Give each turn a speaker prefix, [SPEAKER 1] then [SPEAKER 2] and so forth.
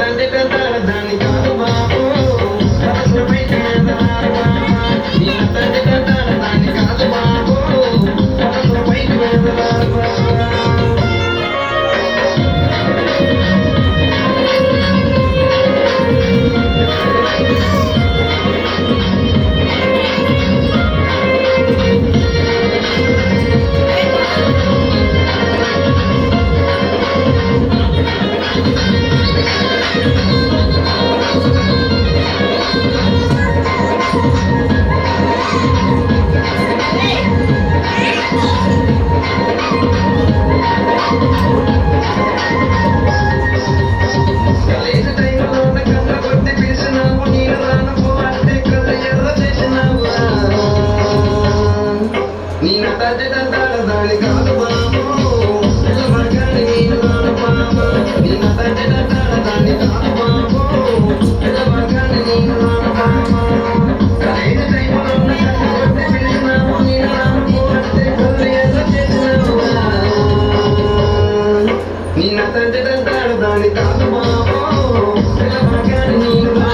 [SPEAKER 1] దాని కాదు బాబు మనసు బయట నీ తండ్రి దాని కాదు బాబు మనసు బయట దాని కాదు బాబు నిలబడగానే నేను రాను బాబు నీ తండ్రి దాని కాదు బాబు నిలబడగానే నేను రాను బాబు కలేజ టైంలో ఉన్న కష్టపడి పిలిచినావు నేను రాను అంటే కళ్ళు ఏదో చేసినావు నీ తండ్రి దాని కాదు బాబు నిలబడగానే నేను